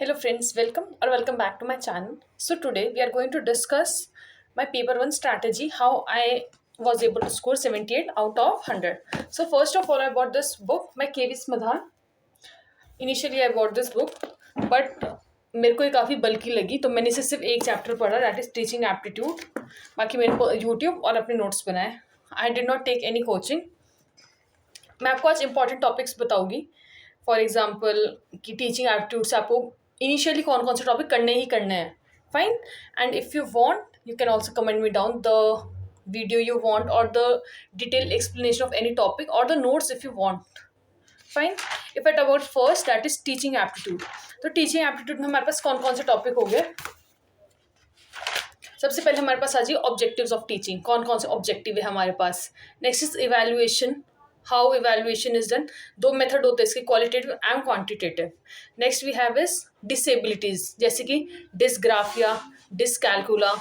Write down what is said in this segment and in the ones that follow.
Hello friends, welcome back to my channel. So today we are going to discuss my paper 1 strategy, how I was able to score 78 out of 100. So first of all I bought this book by KV Smadhan. Initially I bought this book but मेरे को ये काफ़ी बल्कि लगी तो मैंने इसे सिर्फ एक चैप्टर पढ़ा, दैट इज टीचिंग एप्टीट्यूड. बाकी मैंने यूट्यूब और अपने नोट्स बनाए. I did not take any coaching. मैं आपको आज इंपॉर्टेंट टॉपिक्स बताऊंगी. फॉर एग्जाम्पल कि टीचिंग एप्टीट्यूड से आपको इनिशियली कौन कौन से टॉपिक करने ही करने हैं. Fine. And if you want you can also comment me down the video you want or the detailed explanation of any topic or the notes if you want. Fine. If I talk about first, that is teaching aptitude. तो teaching aptitude में हमारे पास कौन कौन से topic हो गए. सबसे पहले हमारे पास आ जाइए ऑब्जेक्टिव्स ऑफ टीचिंग. कौन कौन से ऑब्जेक्टिव है हमारे पास. Next is evaluation, how evaluation is done. दो मेथड होते हैं इसके, qualitative and quantitative. Next we have is disabilities, जैसे कि dysgraphia, dyscalculia.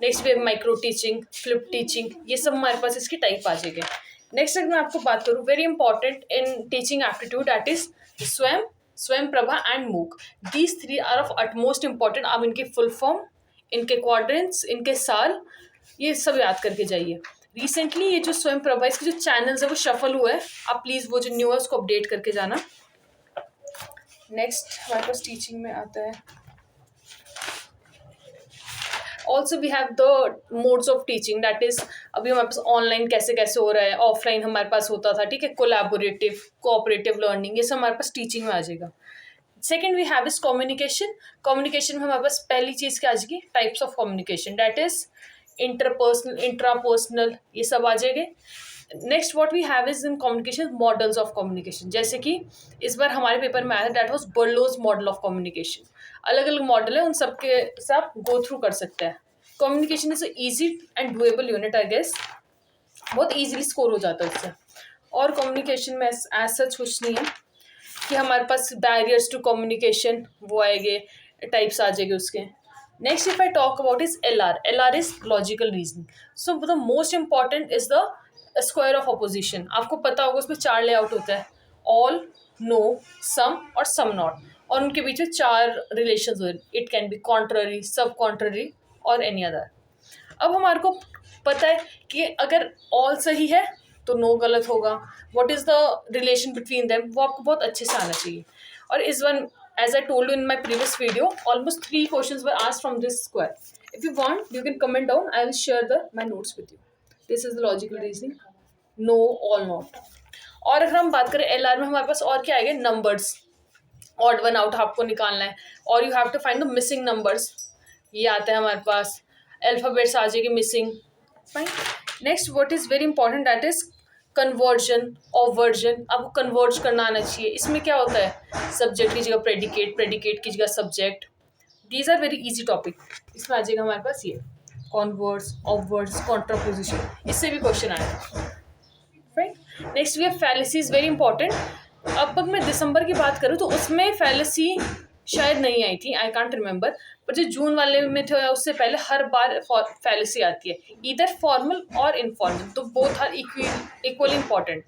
Next we have micro teaching, flip teaching. ये सब हमारे पास इसके टाइप आ जाएंगे. नेक्स्ट अगर मैं आपको बात करूँ very important in teaching aptitude, that is Swayam Prabha and MOOC. These three are of utmost important. आप इनकी फुल फॉर्म, इनके क्वाड्रेंट्स, इनके साल, ये सब याद करके जाइए. रिसेंटली ये जो स्वयं प्रभा, इसके जो चैनल्स है वो शफल हुए हैं. आप प्लीज़ वो जो न्यू है उसको अपडेट करके जाना. नेक्स्ट हमारे पास टीचिंग में आता है also we have the modes of teaching, that is अभी हमारे पास ऑनलाइन कैसे कैसे हो रहा है, ऑफलाइन हमारे पास होता था. ठीक है, कोलैबोरेटिव, कोऑपरेटिव लर्निंग, ये सब हमारे पास टीचिंग में आ जाएगा. Second we have is communication. Communication में हमारे पास पहली चीज़ क्या आ जाएगी, types of communication, that is interpersonal, intrapersonal, ये सब आ जाएंगे. Next what we have is in communication models of communication. जैसे कि इस बार हमारे पेपर में आया है, that was Berlo's model of communication. अलग अलग मॉडल है, उन सबके से आप गो थ्रू कर सकते हैं. Communication is easy and doable unit, I guess बहुत ईजिली स्कोर हो जाता है इससे. और कम्युनिकेशन में एज सच कुछ नहीं है कि हमारे पास बैरियर्स टू कम्युनिकेशन वो आएंगे, टाइप्स आ जाएंगे उसके. Next if I talk about is L R is logical reasoning. So the most important is the square of opposition. आपको पता होगा उसमें 4 लेआउट होता है, ऑल, नो, सम और सम नॉट. और उनके बीच में 4 रिलेशन हो. इट कैन बी कॉन्ट्ररी, सब कॉन्ट्ररी और एनी अदर. अब हमारे को पता है कि अगर ऑल सही है तो नो गलत होगा. What is the relation between them, वो आपको बहुत अच्छे से आना चाहिए. और इस one, as I told you in my previous video, almost 3 questions were asked from this square. If you want you can comment down, I will share the my notes with you. This is the logical reasoning, no, all, not. और अगर हम बात करें L R में, हमारे पास और क्या आएगा, नंबर्स. ऑड वन आउट आपको निकालना है और you have to find the missing numbers. ये आता है हमारे पास. अल्फ़ाबेट्स आ जाएगी missing. Fine. Next what is very important, that is conversion, obversion. आपको कन्वर्ज करना आना चाहिए. इसमें क्या होता है, सब्जेक्ट की जगह प्रेडिकेट, प्रेडिकेट की जगह subject. These are very easy topic. इसमें आ जाएगा हमारे पास ये कॉन्वर्स, ऑवर्स, कॉन्ट्रापोजिशन. इससे भी क्वेश्चन आएगा. Right. Next we have fallacies, very important. अब मैं दिसंबर की बात करूँ तो उसमें फैलेसी शायद नहीं आई थी, आई कांट रिमेंबर. पर जो जून वाले में थे उससे पहले हर बार फैलेसी आती है, इधर फॉर्मल और इनफॉर्मल. तो both are equally important.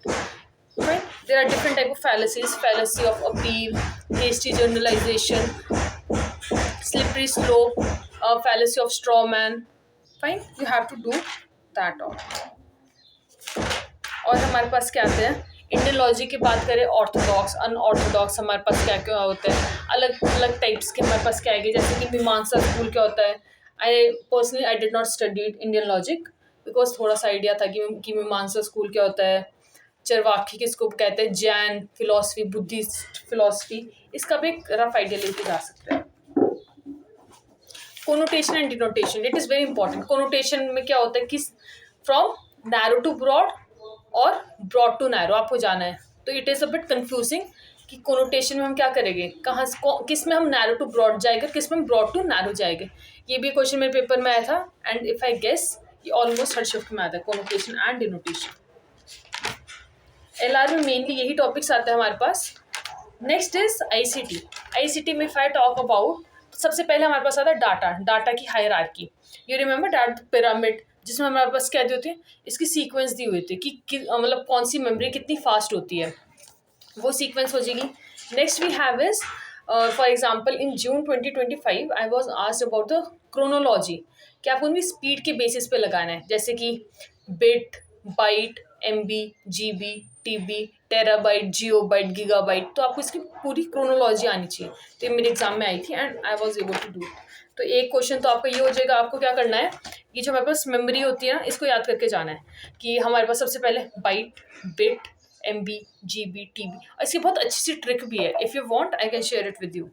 Right. There are different type of fallacies, fallacy of appeal, hasty generalization, slippery slope, fallacy of straw man. Fine, you have to do that all. और हमारे पास क्या आते हैं, Indian logic की बात करें, Orthodox, unorthodox, हमारे पास क्या क्या होते हैं, अलग अलग टाइप्स के हमारे पास क्या आएंगे. जैसे कि मीमांसा स्कूल क्या होता है. आई did not studied Indian logic because थोड़ा सा आइडिया था कि मीमांसा स्कूल क्या होता है. चरवाकी किसको कहते हैं, जैन फिलॉसफी, बुद्धिस्ट फिलॉसफी, इसका भी एक रफ आइडिया लेके जा सकते हैं. Connotation and denotation, it is very important. Connotation में क्या होता है कि फ्रॉम नैरो टू ब्रॉड और ब्रॉड टू नैरो आपको जाना है. तो it is a bit confusing कि कोनोटेशन में हम क्या करेंगे, कहाँ किस में हम नैरो टू ब्रॉड जाएंगे, किस में हम ब्रॉड टू नैरो जाएंगे. ये भी क्वेश्चन मेरे पेपर में आया था एंड इफ आई गेस ये ऑलमोस्ट हर शिफ्ट में आता है, connotation and denotation. L R में मेनली यही टॉपिक्स आते हैं हमारे पास. Next is ICT. आईसीटी में इफ आई टॉक अबाउट, सबसे पहले हमारे पास आता है डाटा, डाटा की hierarchy. You remember data pyramid, जिसमें हमारे पास क्या दी होती है, इसकी सीक्वेंस दी हुई थी कि मतलब कौन सी मेमोरी कितनी फास्ट होती है, वो सीक्वेंस हो जाएगी. Next we have is for example in June 2025 I was asked about the chronology कि आपको उनकी स्पीड के बेसिस पे लगाना है, जैसे कि bit, byte, MB, GB, TB, terabyte, geobyte, gigabyte. तो आपको इसकी पूरी क्रोनोलॉजी आनी चाहिए। तो ये मेरे एग्जाम में आई थी and I was able to do. तो एक क्वेश्चन तो आपका ये हो जाएगा, आपको क्या करना है, ये जो हमारे पास मेमोरी होती है ना, इसको याद करके जाना है कि हमारे पास सबसे पहले byte, bit, MB, GB, TB. और इसकी बहुत अच्छी सी ट्रिक भी है, if you want I can share it with you.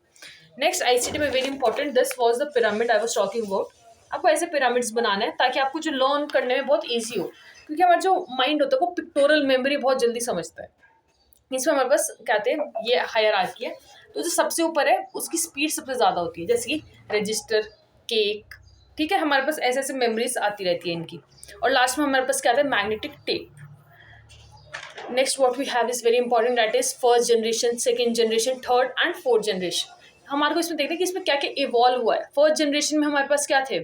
Next ICT में very important, this was the pyramid I was talking about. आपको ऐसे पिरामिड्स बनाना है ताकि आपको जो लर्न करने में बहुत ईजी हो, क्योंकि हमारा जो माइंड होता है वो पिक्टोरल मेमोरी बहुत जल्दी समझता है। इसमें हमारे पास कहते हैं ये हायरार्की है, तो जो सबसे ऊपर है उसकी स्पीड सबसे ज़्यादा होती है, जैसे कि रजिस्टर, केक, ठीक है। हमारे पास ऐसे ऐसे मेमोरीज आती रहती है इनकी। और लास्ट में हमारे पास क्या आता है, magnetic tape. Next what we have is very important, that is first generation, second generation, third and fourth generation. हमारे को इसमें देखते हैं कि इसमें क्या क्या इवॉल्व हुआ है। फर्स्ट जनरेशन में हमारे पास क्या थे,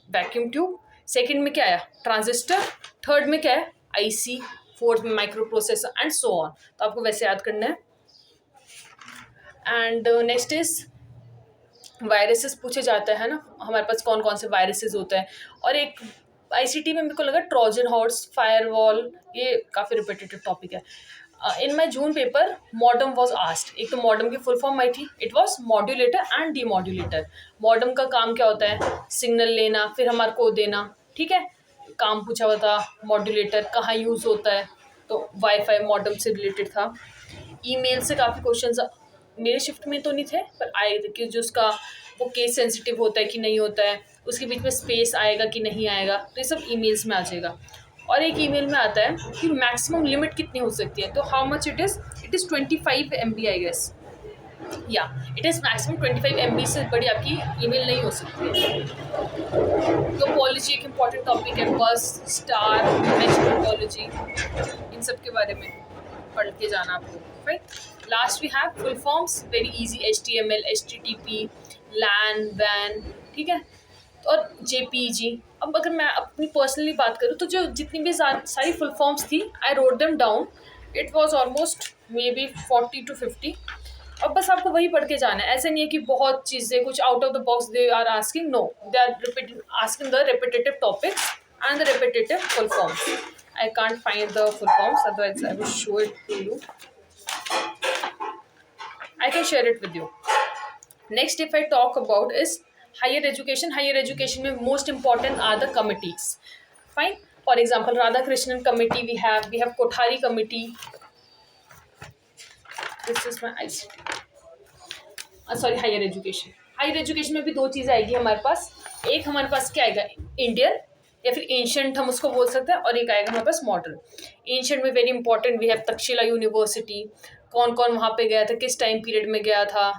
वैक्यूम ट्यूब, सेकंड में क्या आया, ट्रांजिस्टर, थर्ड में क्या है, आईसी, फोर्थ में micro processor and so on. तो आपको वैसे याद करना है। एंड नेक्स्ट इज वायरसेस पूछे जाता है ना, हमारे पास कौन कौन से वायरसेस होते हैं। और एक आईसीटी में मेरे को लगा ट्रोजन हॉर्स, फायरवॉल, ये काफ़ी रिपीटेटिव टॉपिक है। इन माई जून पेपर मॉडम वॉज आस्क्ड। एक तो मॉडम की फुल फॉर्म आई थी, it was modulator and demodulator. Modem का काम क्या होता है, सिग्नल लेना, फिर हमारे को देना, ठीक है। काम पूछा हुआ था। मॉड्यूलेटर कहाँ यूज़ होता है, तो वाईफाई मॉडम से रिलेटेड था। ईमेल से काफ़ी क्वेश्चंस मेरे शिफ्ट में तो नहीं थे, पर आए थे कि जो उसका वो केस सेंसिटिव होता है कि नहीं होता है, उसके बीच में स्पेस आएगा कि नहीं आएगा, तो ये सब ईमेल्स में आ जाएगा। और एक ईमेल में आता है कि मैक्सिमम लिमिट कितनी हो सकती है, तो how much it is 25 MB I guess, या इट इज़ मैक्सिमम 25 MB से बड़ी आपकी ईमेल नहीं हो सकती है। तो पॉलिसी एक इम्पॉर्टेंट टॉपिक है, बस, स्टार, मैच टोपोलॉजी, इन सब के बारे में पढ़ के जाना आपको, right. Last we have full forms, very easy, HTML, HTTP, LAN, WAN, ठीक है। और JPEG। अब अगर मैं अपनी पर्सनली बात करूँ तो जो जितनी भी सारी फुल फॉर्म्स थी, I wrote them down, it was almost may be 40 to 50। अब बस आपको वही पढ़ के जाना है, ऐसे नहीं है कि बहुत चीज़ें कुछ out of the box they are asking, no, they are asking the repetitive topics and the repetitive full forms. I can't find the full forms, otherwise I will show it to you. I can share it with you. Next, if I talk about is higher education. Higher education में most important are the committees. Fine. For example, Radhakrishnan committee we have Kothari committee. This is my ICT. Sorry, higher education. Higher education में भी दो चीज़ें आएगी हमारे पास। एक हमारे पास क्या आएगा, इंडियन या फिर एंशंट हम उसको बोल सकते हैं, और एक आएगा हमारे पास मॉडर्न। एंशंट में very important we have Takshashila university, कौन कौन वहाँ पे गया था, किस टाइम पीरियड में गया था,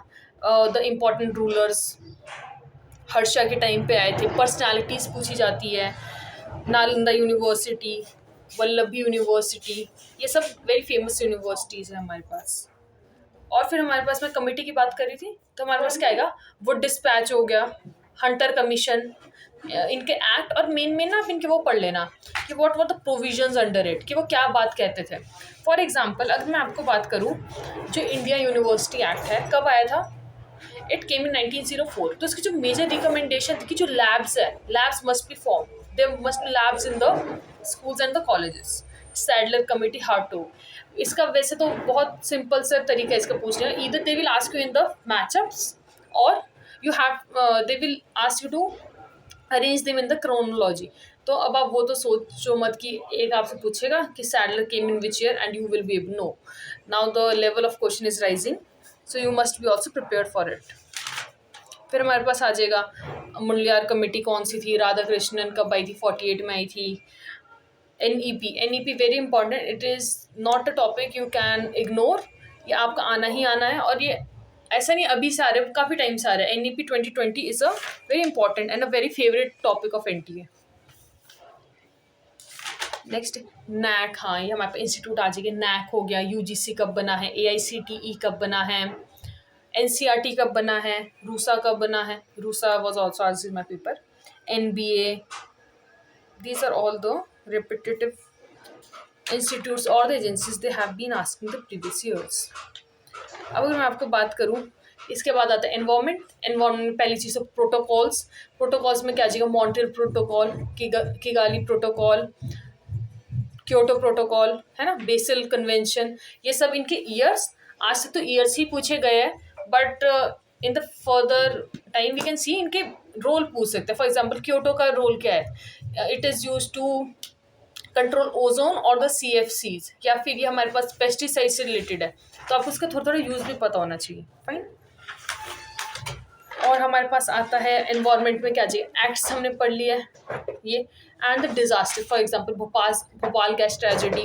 द इम्पॉर्टेंट रूलर्स हर्षा के टाइम पे आए थे, पर्सनालिटीज़ पूछी जाती है, नालंदा यूनिवर्सिटी, वल्लभी यूनिवर्सिटी, ये सब वेरी फेमस यूनिवर्सिटीज़ है हमारे पास। और फिर हमारे पास, मैं कमेटी की बात कर रही थी, तो हमारे पास क्या आएगा, वुड डिस्पैच हो गया, हंटर कमीशन, इनके एक्ट, और मेन ना आप इनके वो पढ़ लेना कि what were the provisions under it, कि वो क्या बात कहते थे। फॉर एग्जांपल अगर मैं आपको बात करूं, जो इंडिया यूनिवर्सिटी एक्ट है कब आया था, इट केम इन 1904। तो इसकी जो मेजर रिकमेंडेशन थी कि जो लैब्स है, labs must be form, there must be labs in the schools and the colleges. Sadler committee Hartog, इसका वैसे तो बहुत सिंपल सा तरीका है इसका पूछने का, either they will ask you in the matchups और you have they will ask you to arrange them in the chronology. तो अब आप वो तो सोचो मत कि एक आपसे पूछेगा कि Sadler came in which year and you will be know. Now the level of question is rising, so you must be also prepared for it. फिर हमारे पास आ जाएगा मुंडलियार कमेटी कौन सी थी, राधा कृष्णन कब आई थी, 48 में आई थी। NEP very important, it is not a topic you can ignore, ये आपका आना ही आना है, और ये ऐसा नहीं अभी से आ रहे, काफ़ी टाइम से आ रहा है। NEP 2020 is a very important and a very favourite topic of NTA। Next NAC, हाँ ये हमारे पास इंस्टीट्यूट आ जाएगी। NAC हो गया, UGC कब बना है, AICTE कब बना है, NCERT कब बना है, रूसा कब बना है, RUSA was also asked in my paper, NBA, these are all the repetitive institutes or the agencies they have been asking the previous years. अब अगर मैं आपको बात करूं इसके बाद आता है एनवायरमेंट। एनवायरमेंट में पहली चीज़ है प्रोटोकॉल्स। प्रोटोकॉल्स में क्या आ जाएगा, Montreal protocol, Kigali protocol, Kyoto protocol, है ना, बेसल कन्वेंशन। ये सब इनके ईयर्स, आज से तो ईयर्स ही पूछे गए हैं, but in the further time we can see इनके रोल पूछ सकते हैं। फॉर एग्जाम्पल क्योटो का रोल क्या है, it is use to control ozone और द CFCs, या फिर ये हमारे पास पेस्टिसाइड से रिलेटेड है, तो आपको उसका थोड़ा थोड़ा यूज भी पता होना चाहिए। फाइन। और हमारे पास आता है एनवायरनमेंट में क्या चाहिए, एक्ट्स हमने पढ़ लिया है ये, and the disaster. For example Bhopal gas tragedy,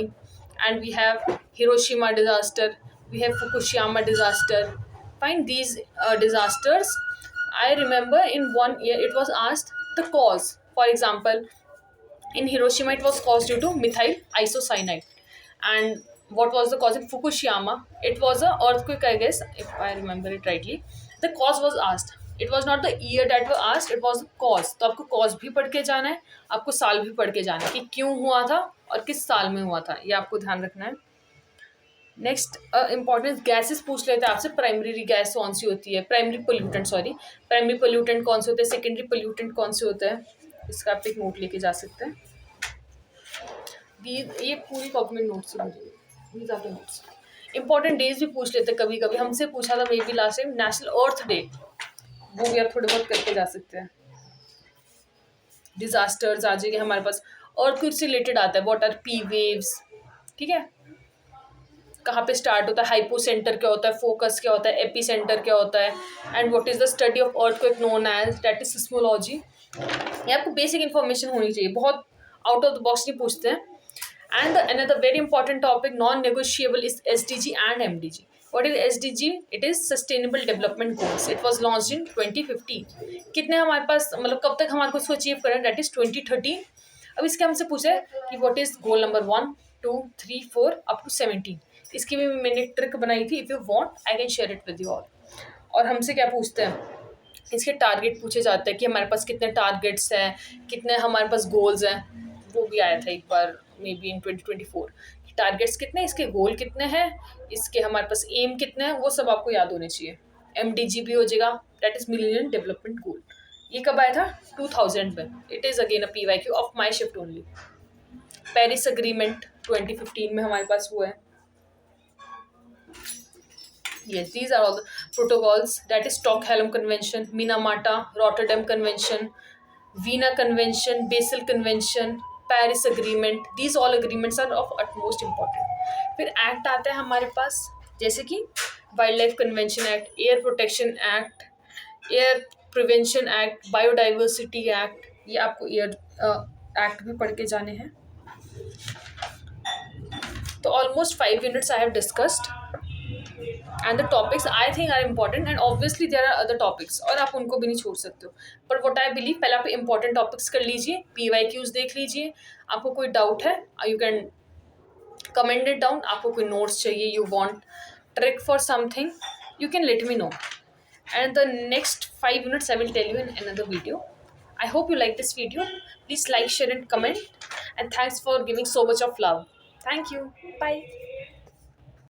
and we have Hiroshima disaster, we have Fukushima disaster. Fine, these disasters I remember in one year it was asked the cause. For example in Hiroshima it was caused due to methyl isocyanate, and what was the cause in Fukushima, it was a earthquake, I guess, if I remember it rightly. The cause was asked, it was not the year that was asked, it was the cause। तो आपको cause भी पढ़ के जाना है, आपको साल भी पढ़ के जाना है कि क्यों हुआ था और किस साल में हुआ था, ये आपको ध्यान रखना है। नेक्स्ट इंपॉर्टेंट गैसेस पूछ लेते हैं आपसे। प्राइमरी गैस कौन सी होती है, primary pollutant, sorry, primary pollutant कौन से होते हैं, सेकेंडरी पोल्यूटेंट कौन से होते हैं, इसका आप एक नोट लेके जा सकते हैं। ये पूरी कॉपी में notes these are the notes. Important days भी पूछ लेते हैं कभी कभी, हमसे पूछा था maybe last time, national earth day, वो भी आप थोड़े बहुत करके जा सकते हैं। डिजास्टर्स आ जाएंगे हमारे पास, अर्थक्वेक से रिलेटेड आता है, व्हाट आर पी वेव्स, ठीक है, कहाँ पे स्टार्ट होता है, हाइपो सेंटर क्या होता है, फोकस क्या होता है, एपी सेंटर क्या होता है, and what is the study of earthquake known as, that is seismology. ये आपको बेसिक इन्फॉर्मेशन होनी चाहिए, बहुत आउट ऑफ द बॉक्स नहीं पूछते हैं। And another very important topic non negotiable is SDG and MDG। What is SDG? It is Sustainable Development Goals. It was launched in 2015। कितने हमारे पास, मतलब कब तक हमारे को उसको अचीव करें, दैट इज 2030। अब इसके हमसे पूछे कि what is goal number 1, 2, 3, 4 up to 17। इसकी भी मैंने ट्रिक बनाई थी, if you want I can share it with you all. और हमसे क्या पूछते हैं, इसके टारगेट पूछे जाते हैं कि हमारे पास कितने टारगेट्स हैं, कितने हमारे पास गोल्स हैं। वो भी आया था एक बार मे बी इन 2024, टारगेट्स कितने, इसके गोल कितने हैं, इसके हमारे पास एम कितने हैं, वो सब आपको याद होने चाहिए। MDG भी हो जाएगा, that is millennium development goal. ये कब आया था, 2000 में। It is again a PYQ of my shift only. Paris agreement 2015 में हमारे पास हुआ है। Yes, these are all the protocols, that is Stockholm Convention, Minamata, Rotterdam Convention, Vienna Convention, Basel Convention, Paris Agreement। These all agreements are of utmost important। फिर act आता है हमारे पास, जैसे कि wild life convention act, air protection act, air prevention act, biodiversity act. ये आपको air act भी पढ़ के जाने हैं। तो almost 5 units I have discussed, and the topics I think are important, and obviously there are other topics, और आप उनको भी नहीं छोड़ सकते हो। बट व्हाट आई बिलीव, पहले आप इंपॉर्टेंट टॉपिक्स कर लीजिए, PYQs देख लीजिए। आपको कोई डाउट है, you can comment it down. आपको कोई नोट्स चाहिए, you want trick for something, you can let me know, and the next 5 minutes I will tell you in another video. I hope you like this video. Please like, share and comment, and thanks for giving so much of love. Thank you. Bye.